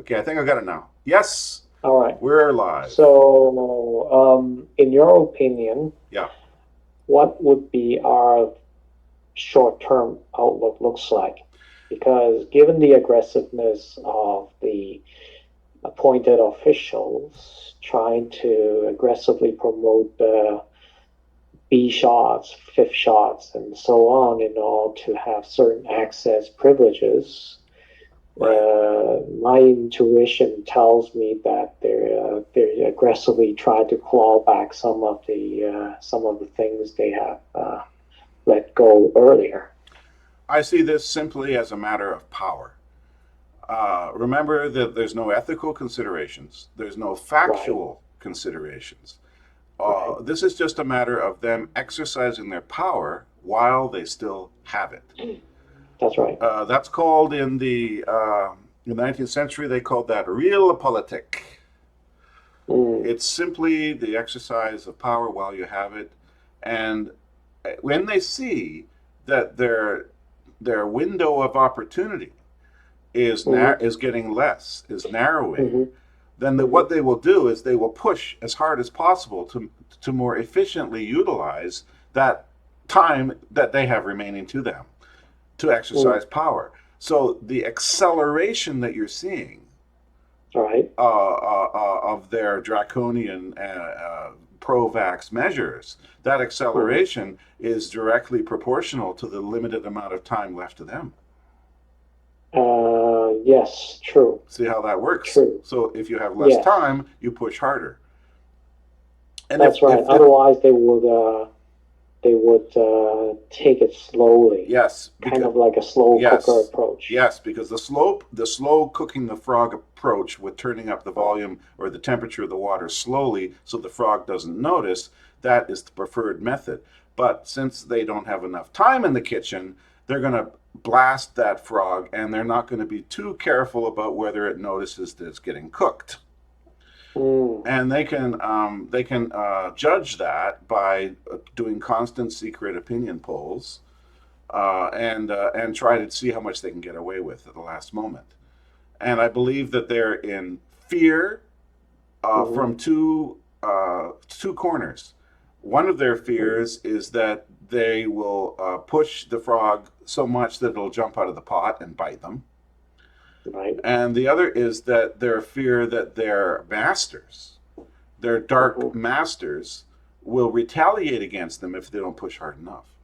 Okay, I think I got it now. Yes, All right. we're live. So, in your opinion, Yeah. what would be our short-term outlook looks like? Because given the aggressiveness of the appointed officials trying to aggressively promote the B shots, fifth shots, and so on in order to have certain access privileges, Right. my intuition tells me that they're aggressively trying to claw back some of the things they have let go earlier. I see this simply as a matter of power. Remember that there's no ethical considerations, there's no Right, factual considerations. right. This is just a matter of them exercising their power while they still have it. That's right. That's called in the 19th century, they called that realpolitik. Mm, It's simply the exercise of power while you have it. And when they see that their window of opportunity mm-hmm, is getting less, is narrowing, mm-hmm, then mm-hmm, what they will do is they will push as hard as possible to more efficiently utilize that time that they have remaining to them to mm, exercise power. So the acceleration that you're seeing right. of their draconian pro-vax measures, that Mm-hmm. acceleration is directly proportional to the limited amount of time left to them. Yes, true, See how that works? true. So if you have less Yes, time, you push harder. And that's right. if Otherwise, they would take it slowly, yes, kind because of like a slow cooker yes, approach. yes, because the slow cooking the frog approach with turning up the Right. volume or the temperature of the water slowly so the frog doesn't notice, that is the preferred method. But since they don't have enough time in the kitchen, they're going to blast that frog and they're not going to be too careful about whether it notices that it's getting cooked. Mm, And they can judge that by doing constant secret opinion polls and try to see how much they can get away with at the last moment. And I believe that they're in fear mm-hmm, from two corners. One of their mm, fears is that they will push the frog so much that it'll jump out of the pot and bite them. right. And the other is that their fear that their masters, their dark Mm-hmm, masters, will retaliate against them if they don't push hard enough.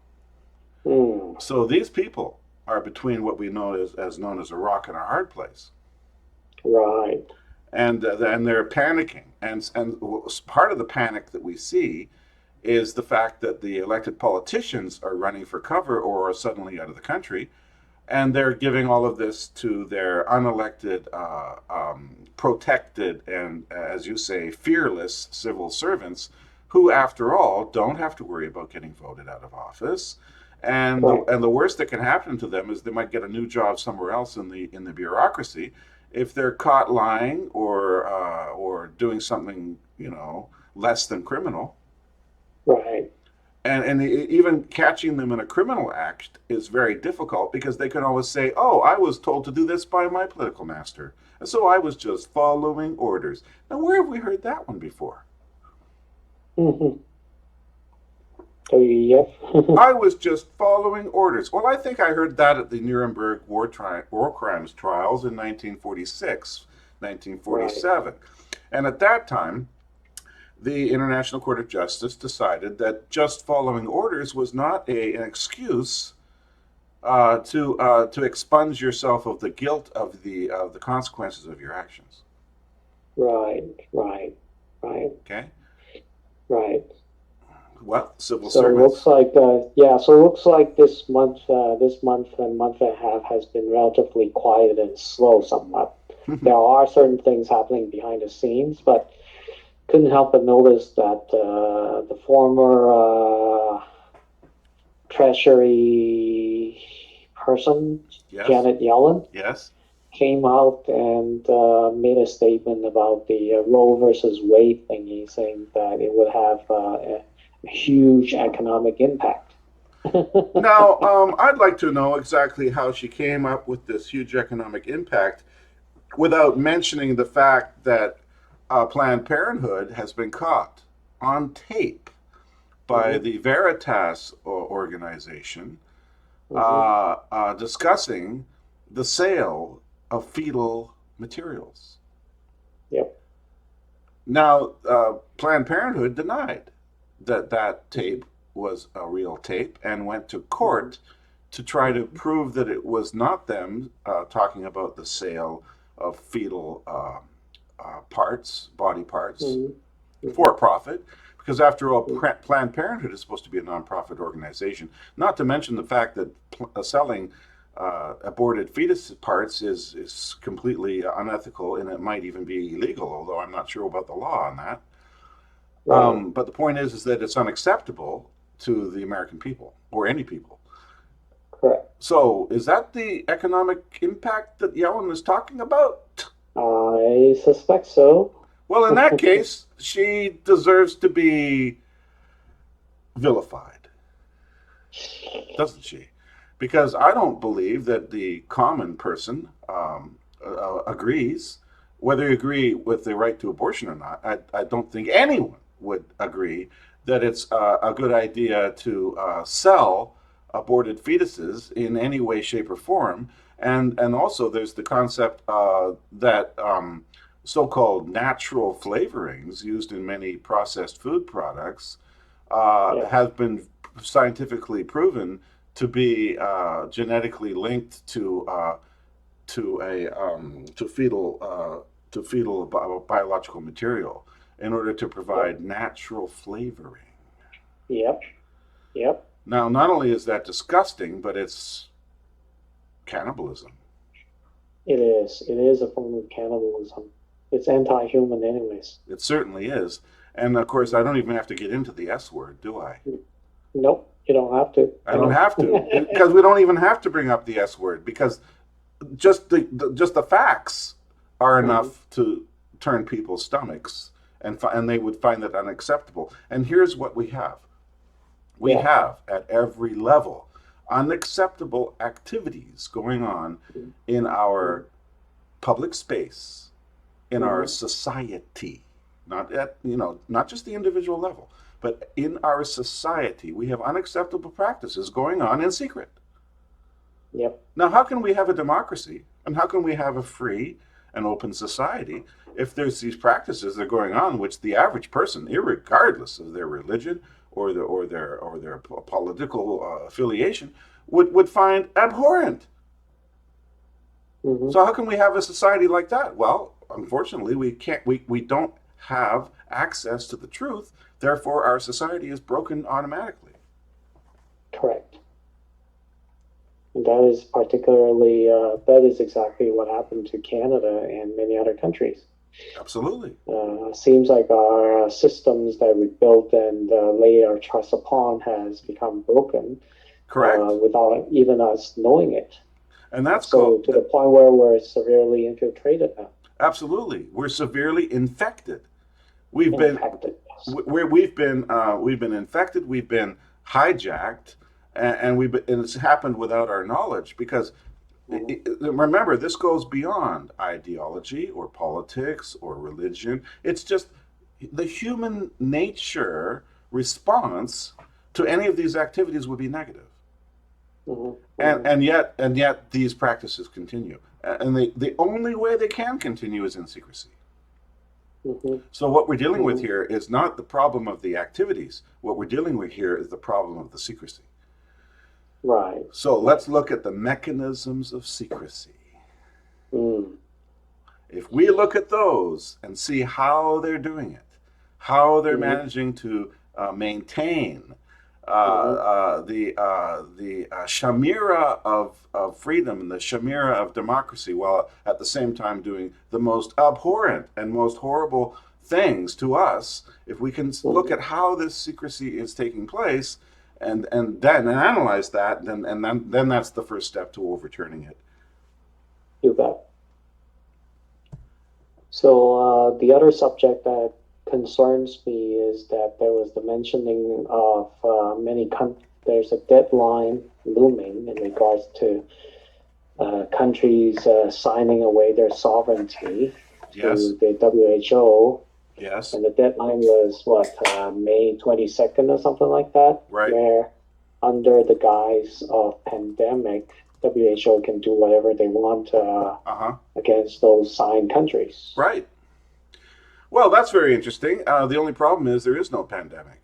mm, So these people are between what we know as known as a rock and a hard place, right. and they're panicking. And part of the panic that we see is the fact that the elected politicians are running for cover or are suddenly out of the country, and they're giving all of this to their unelected, protected, and as you say, fearless civil servants, who, after all, don't have to worry about getting voted out of office. Right. And the worst that can happen to them is they might get a new job somewhere else in the bureaucracy if they're caught lying or doing something less than criminal. Right. And even catching them in a criminal act is very difficult because they can always say, "Oh, I was told to do this by my political master, and so I was just following orders." Now, where have we heard that one before? Mm-hmm. So, yep. I was just following orders. Well, I think I heard that at the Nuremberg war crimes trials in 1946, Right. 1947. And at that time, the International Court of Justice decided that just following orders was not an excuse to expunge yourself of the guilt of the consequences of your actions. Right. Right. Right. Okay, Right. what civil So it looks servants? like, yeah, so it looks like this month and month and a half has been relatively quiet and slow somewhat. There are certain things happening behind the scenes, but couldn't help but notice that the former Treasury person, Yes, Janet Yellen, yes. came out and made a statement about the Roe versus Wade thingy, saying that it would have a huge economic impact. Now, I'd like to know exactly how she came up with this huge economic impact. without mentioning the fact that Planned Parenthood has been caught on tape by Mm-hmm. the Veritas organization Mm-hmm. discussing the sale of fetal materials. Yep. Now, Planned Parenthood denied that that Mm-hmm. tape was a real tape and went to Mm-hmm. court to try to Mm-hmm. prove that it was not them talking about the sale of fetal parts, body parts, Mm-hmm. for profit. Because after all, Mm-hmm. Planned Parenthood is supposed to be a nonprofit organization. Not to mention the fact that selling aborted fetus parts is completely unethical and it might even be illegal, although I'm not sure about the law on that. Right. But the point is that it's unacceptable to the American people or any people. Correct. So, is that the economic impact that Yellen is talking about? I suspect so. Well, in that case, she deserves to be vilified, doesn't she? Because I don't believe that the common person agrees. Whether you agree with the right to abortion or not, I don't think anyone would agree that it's a good idea to sell aborted fetuses in any way, shape, or form. And also, there's the concept that so-called natural flavorings used in many processed food products Yeah. have been scientifically proven to be genetically linked to a to fetal biological material in order to Yep. provide natural flavoring. Yep. Yep. Now, not only is that disgusting, but it's cannibalism. It is. It is a form of cannibalism. It's anti-human, anyways. It certainly is. And of course, I don't even have to get into the S word, do I? Nope. You don't have to. I I don't know. have to because we don't even have to bring up the S word because just the facts are Hmm. enough to turn people's stomachs and they would find that unacceptable. And here's what we Yeah. have at every level unacceptable activities going on in our public space, in our Mm-hmm. society, not at not just the individual level, but in our society. We have unacceptable practices going on in secret. Yep. Now, how can we have a democracy and how can we have a free and open society if there's these practices that are going on, which the average person, regardless of their religion or their political affiliation, would find abhorrent? Mm-hmm. So how can we have a society like that? Well, unfortunately, we can't. We don't have access to the truth. Therefore, our society is broken automatically. Correct. And that is particularly, that is exactly what happened to Canada and many other countries. Absolutely Seems like our systems that we built and lay our trust upon has become broken correct, without even us knowing it. and that's So called to the point where we're severely infiltrated now, absolutely. We're severely infected. We've been infected. Yes. we've been infected. We've been hijacked, and it's happened without our knowledge because Mm-hmm. remember this goes beyond ideology or politics or religion. It's just the human nature response to any of these activities would be negative, Mm-hmm. and yet these practices continue, and the only way they can continue is in secrecy. Mm-hmm. So what we're dealing with Mm-hmm. here is not the problem of the activities. What we're dealing with here is the problem of the secrecy. Right. So Right. let's look at the mechanisms of secrecy. Mm. If we look at those and see how they're doing it, how they're Mm-hmm. managing to maintain Mm-hmm. the shamira of freedom and the shamira of democracy, while at the same time doing the most abhorrent and most horrible things to us, if we can look Mm-hmm. at how this secrecy is taking place and analyze that, then that's the first step to overturning it. You bet. So the other subject that concerns me is that there was the mentioning of there's a deadline looming in regards to countries signing away their sovereignty Yes. to the WHO, Yes. and the deadline was what, May 22nd or something like that, Right. where under the guise of pandemic, WHO can do whatever they want Uh-huh. against those signed countries. Right. Well, that's very interesting. The only problem is there is no pandemic.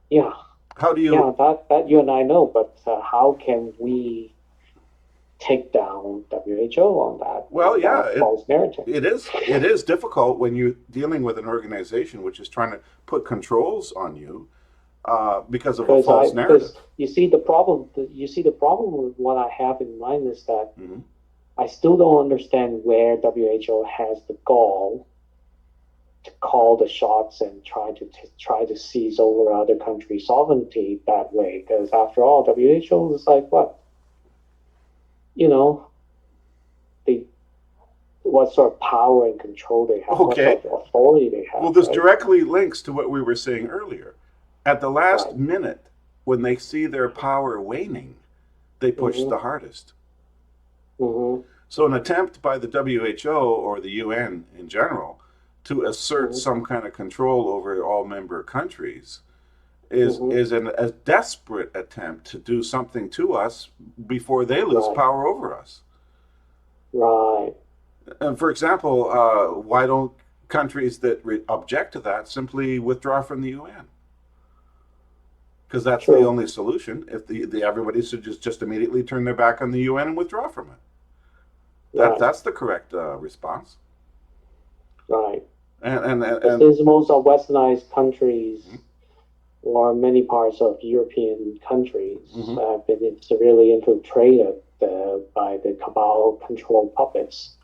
Yeah, How do yeah, you? that you and I know, but how can we take down WHO Well, on yeah, that false narrative? it is difficult when you're dealing with an organization which is trying to put controls on you because of a false Because narrative. you see the problem. You see the problem with what I have in mind is that Hmm. I still don't understand where WHO has the gall to call the shots and try to seize over other countries' sovereignty that way. Because after all, WHO is like what, you know, the what sort of power and control they have, what Okay. sort of authority they Well, have, this right? directly links to what we were saying earlier. At the last Right. minute, when they see their power waning, they push Mm-hmm. the hardest. Mm-hmm. So, an attempt by the WHO or the UN in general to assert Mm-hmm. some kind of control over all member countries Mm-hmm. is a desperate attempt to do something to us before they lose Right. power over us. Right. And for example, why don't countries that object to that simply withdraw from the UN? Because that's the True. only solution. If the everybody should just immediately turn their back on the UN and withdraw from it. Right. That's the correct response. Right. And Since most of westernized countries or many parts of European countries mm-hmm. have been severely infiltrated by the cabal controlled puppets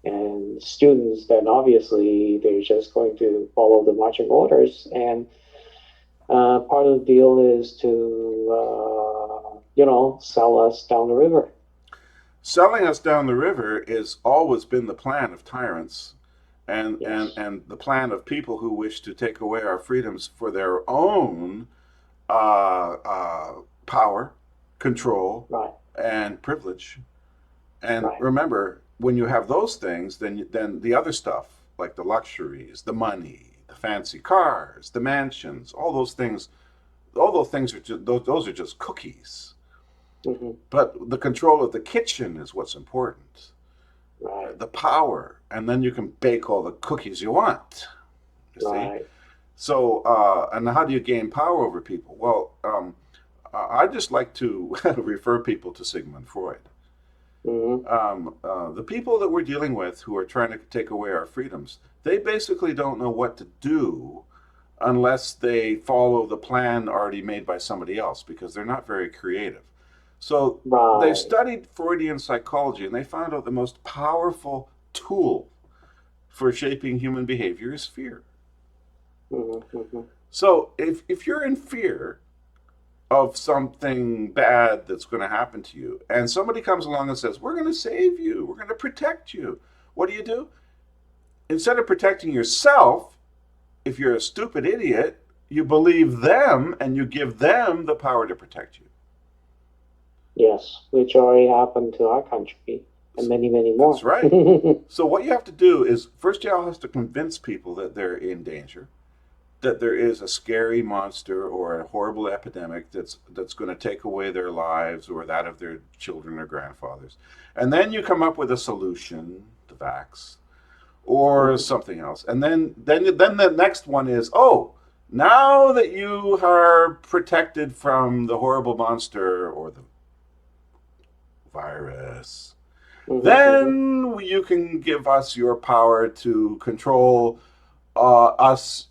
and students, then obviously they're just going to follow the marching orders. And part of the deal is to, sell us down the river. Selling us down the river has always been the plan of tyrants Yes. and the plan of people who wish to take away our freedoms for their own uh, uh, power, control, Right. and privilege. And Right. remember, when you have those things, then the other stuff, like the luxuries, the money, the fancy cars, the mansions, all those things are those are just cookies. Mm-hmm. But the control of the kitchen is what's important. Right. The power, and then you can bake all the cookies you want. You see. Right. So, and how do you gain power over people? Well, I just like to refer people to Sigmund Freud. Mm-hmm. The people that we're dealing with who are trying to take away our freedoms, they basically don't know what to do unless they follow the plan already made by somebody else because they're not very creative. So they Right. studied Freudian psychology and they found out the most powerful tool for shaping human behavior is fear. Mm-hmm. Mm-hmm. So if you're in fear of something bad that's going to happen to you, and somebody comes along and says, "We're going to save you, we're going to protect you," what do? Instead of protecting yourself, if you're a stupid idiot, you believe them and you give them the power to protect you. Yes, which already happened to our country and many, many That's more. right. So what you have to do is first you have to convince people that they're in danger, that there is a scary monster or a horrible epidemic that's going to take away their lives or that of their children or grandfathers. And then you come up with a solution, the vax, or Mhm. something else. And then the next one is, oh, now that you are protected from the horrible monster or the virus, Mhm. Mhm. then you can give us your power to control us,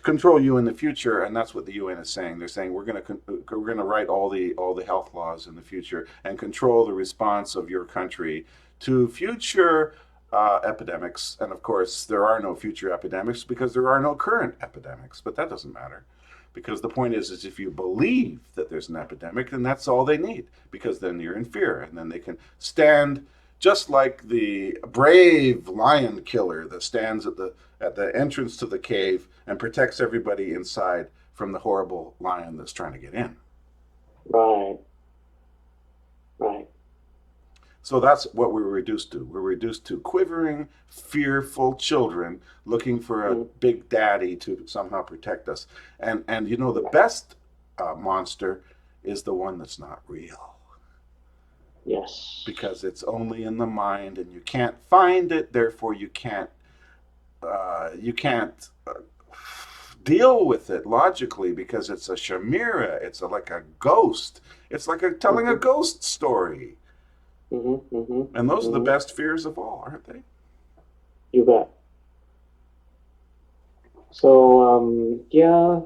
control you in the future, and that's what the UN is saying. They're saying we're gonna write all the health laws in the future and control the response of your country to future epidemics. And of course, there are no future epidemics because there are no current epidemics. But that doesn't matter because the point is if you believe that there's an epidemic, then that's all they need because then you're in fear and then they can stand just like the brave lion killer that stands at the entrance to the cave and protects everybody inside from the horrible lion that's trying to get in. Right. Right. So that's what we're reduced to. We're reduced to quivering, fearful children looking for a Mm, big daddy to somehow protect us. And you know, the right. best monster is the one that's not real, Yes. because it's only in the mind and you can't find it. Therefore, you can't deal with it logically because it's a chimera. It's like a ghost. It's like telling a Mm-hmm. ghost story. Mm-hmm. Mm-hmm. And those are the Mm-hmm. best fears of all, aren't they? You bet. So, yeah,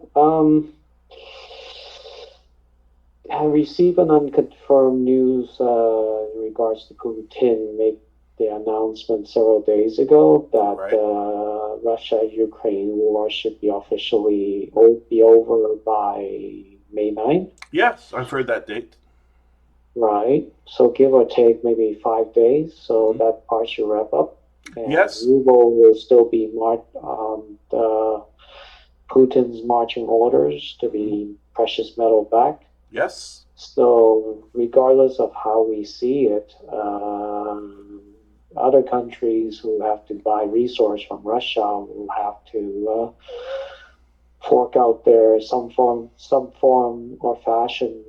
I received an unconfirmed news in regards to Putin make the announcement several days ago that Right? Russia-Ukraine war should be officially be over by May 9th. Yes, I've heard that date. Right. So give or take maybe 5 days. So Hmm. that part should wrap up. And Yes, ruble will still be marked the Putin's marching orders to hmm, be precious metal back. yes, So regardless of how we see it, other countries who have to buy resource from Russia will have to fork out their some form or fashion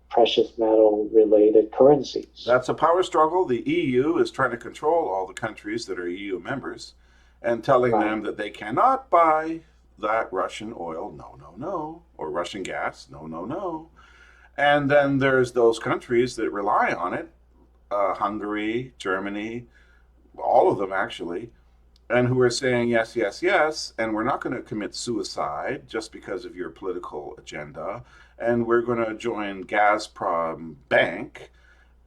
precious metal related currencies. that's a power struggle. The EU is trying to control all the countries that are EU members and telling Right. them that they cannot buy that Russian oil, no, no, no, or Russian gas, no, no, no. And then there's those countries that rely on it, Hungary, Germany, all of them actually, and who are saying yes, yes, yes, and we're not going to commit suicide just because of your political agenda, and we're going to join Gazprom Bank,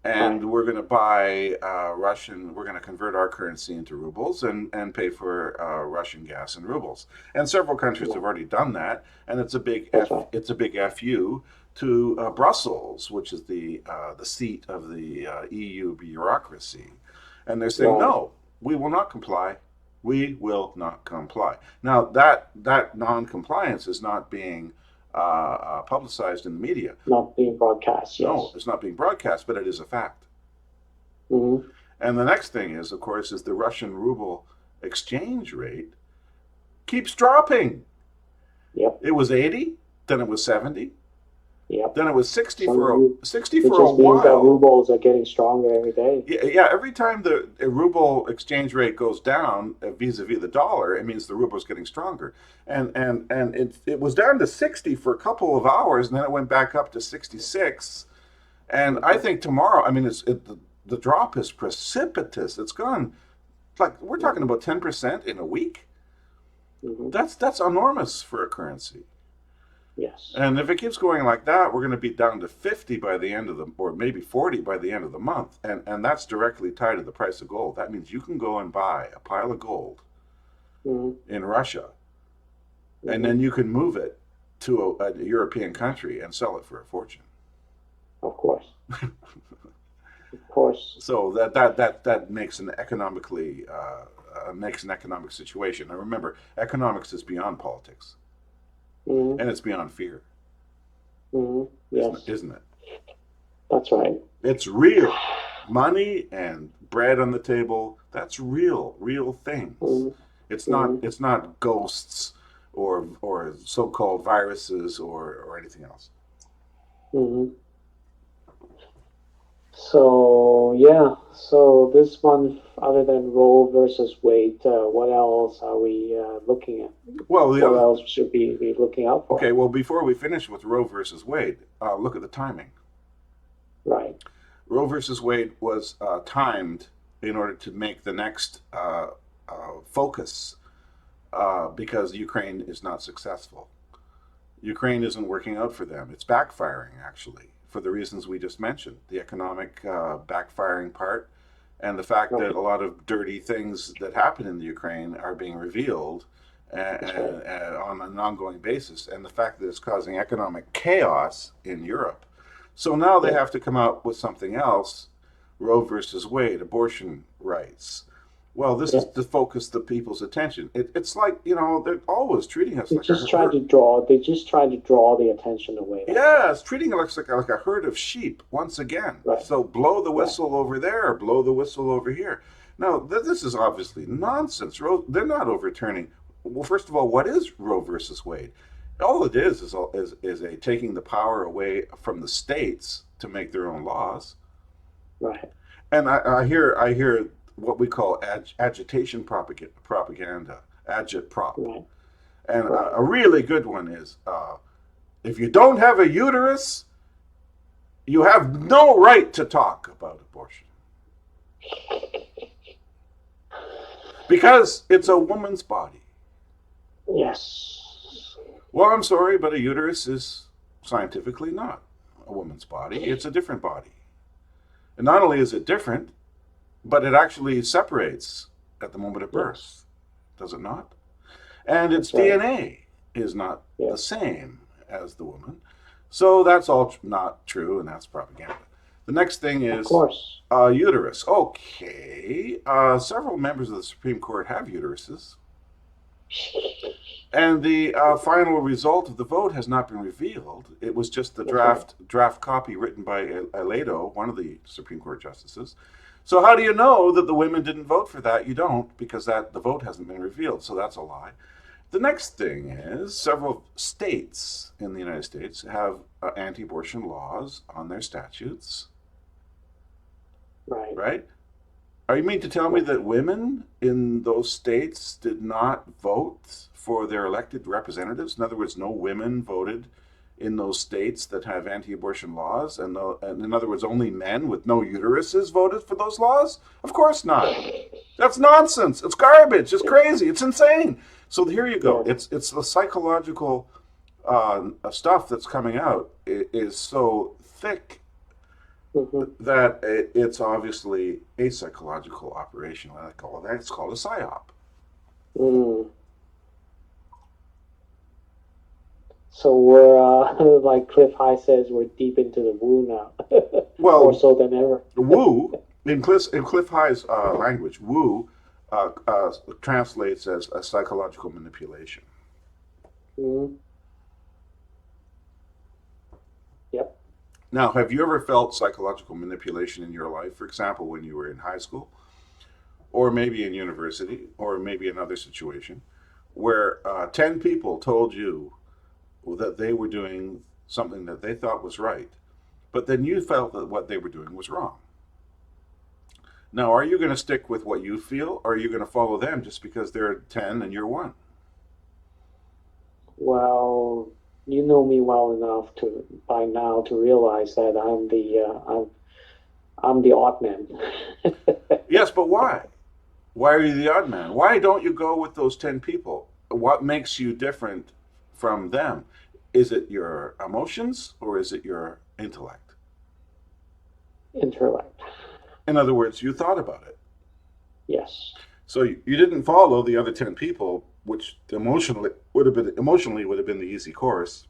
Right. and we're going to buy Russian. We're going to convert our currency into rubles and pay for Russian gas in rubles. And several countries Yeah, have already done that, and that's right. it's a big fu to Brussels, which is the seat of the EU bureaucracy, and they're saying Right. no, we will not comply. We will not comply. Now that non-compliance is not being publicized in the media. Not being broadcast. No, Yes. it's not being broadcast, but it is a fact. Mm-hmm. And the next thing is, of course, is the Russian ruble exchange rate keeps dropping. Yep. It was 80, then it was 70, Yep. then it was 60 So for you, 60 it for a just means that while. rubles are getting stronger every day. Yeah, yeah, every time the ruble exchange rate goes down vis-a-vis the dollar, it means the ruble is getting stronger. And it was down to 60 for a couple of hours, and then it went back up to 66. And I Mm-hmm. think tomorrow, I mean, the drop is precipitous. It's gone like we're talking Mm-hmm. about 10% in a week. Mm-hmm. That's enormous for a currency. Yes. And if it keeps going like that, we're going to be down to 50 by the end of the, or maybe 40 by the end of the month. And that's directly tied to the price of gold. That means you can go and buy a pile of gold Mm-hmm. in Russia, and Mm-hmm. then you can move it to a European country and sell it for a fortune. Of course. Of course. So that makes an economic situation. Now remember, economics is beyond politics, Mm-hmm. and it's beyond fear, Mm-hmm. Yes. isn't it? That's right. It's real. Money and bread on the table, that's real things. Mm-hmm. It's not ghosts or so-called viruses or anything else. Mm-hmm. So yeah, so this month, other than Roe versus Wade, what else are we looking at? Well, the What other else should we be looking out for? okay, well before we finish with Roe versus Wade, look at the timing. Right. Roe versus Wade was timed in order to make the next focus because Ukraine is not successful. Ukraine isn't working out for them. It's backfiring, actually, for the reasons we just mentioned, the economic backfiring part, and the fact that Right. a lot of dirty things that happen in the Ukraine are being revealed That's right. on an ongoing basis, and the fact that it's causing economic chaos in Europe. So now they Yeah. have to come out with something else. Roe versus Wade, abortion rights. Well, this is Yes. to focus the people's attention. It's like, they're always treating us They like a just try herd. to draw. They just try to draw the attention away. That's Yeah, all. it's treating us like a herd of sheep once again. Right. So blow the Right. whistle over there, blow the whistle over here. Now, this is obviously nonsense. They're not overturning. Well, first of all, what is Roe versus Wade? All it is a taking the power away from the states to make their own laws. Right. And I hear what we call agitation propaganda, agitprop. Right. And Right. a really good one is if you don't have a uterus, you have no right to talk about abortion because it's a woman's body. Yes. Well, I'm sorry, but a uterus is scientifically not a woman's body. It's a different body. And not only is it different, but it actually separates at the moment of Yes. birth, does it not? And its That's right. DNA is not the Yes. same as the woman. So that's all not true, and that's propaganda. The next thing Of is course. uterus. Okay. Several members of the Supreme Court have uteruses. And the final result of the vote has not been revealed. It was just the That's right. draft copy written by Alito, one of the Supreme Court justices. So how do you know that the women didn't vote for that? You don't, because the vote hasn't been revealed. So that's a lie. The next thing is several states in the United States have anti-abortion laws on their statutes, Right. right? Are you mean to tell me that women in those states did not vote for their elected representatives? In other words, no women voted in those states that have anti-abortion laws, and in other words, only men with no uteruses voted for those laws? Of course not. That's nonsense. It's garbage. It's crazy. It's insane. So here you go. Yeah. It's the psychological stuff that's coming out is so thick Hmm. that it's obviously a psychological operation. I call that. It's called a psyop. Mm. So we're like Cliff High says, we're deep into the woo now, Well, more so than ever. woo in Cliff High's language, woo translates as a psychological manipulation. Mm. Yep. Now, have you ever felt psychological manipulation in your life? For example, when you were in high school, or maybe in university, or maybe another situation, where 10 people told you that they were doing something that they thought was right, but then you felt that what they were doing was wrong. Now, are you going to stick with what you feel, or are you going to follow them just because they're 10 and you're 1? Well, you know me well enough by now to realize that I'm the odd man. Yes, but why? Why are you the odd man? Why don't you go with those 10 people? What makes you different from them? Is it your emotions or is it your intellect? Intellect. In other words, you thought about it. Yes. So you didn't follow the other 10 people, which emotionally would have been the easy course.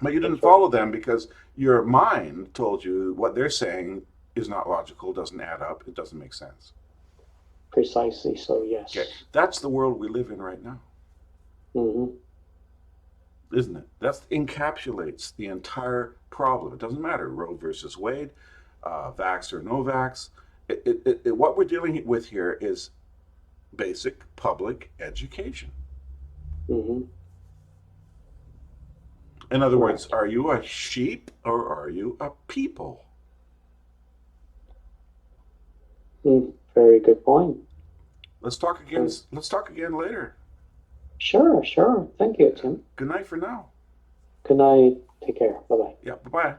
But you didn't That's right. follow them because your mind told you what they're saying is not logical, doesn't add up, it doesn't make sense. Precisely so, yes. Okay, that's the world we live in right now, Hmm. isn't it? That encapsulates the entire problem. It doesn't matter Roe versus Wade, vax or no vax. What we're dealing with here is basic public education. Hmm. In other words, Correct. are you a sheep or are you a people? Very good point. Let's talk again. Let's talk again later. Sure, sure. Thank you, Tim. Good night for now. Good night. Take care. Bye bye. Yeah, bye bye.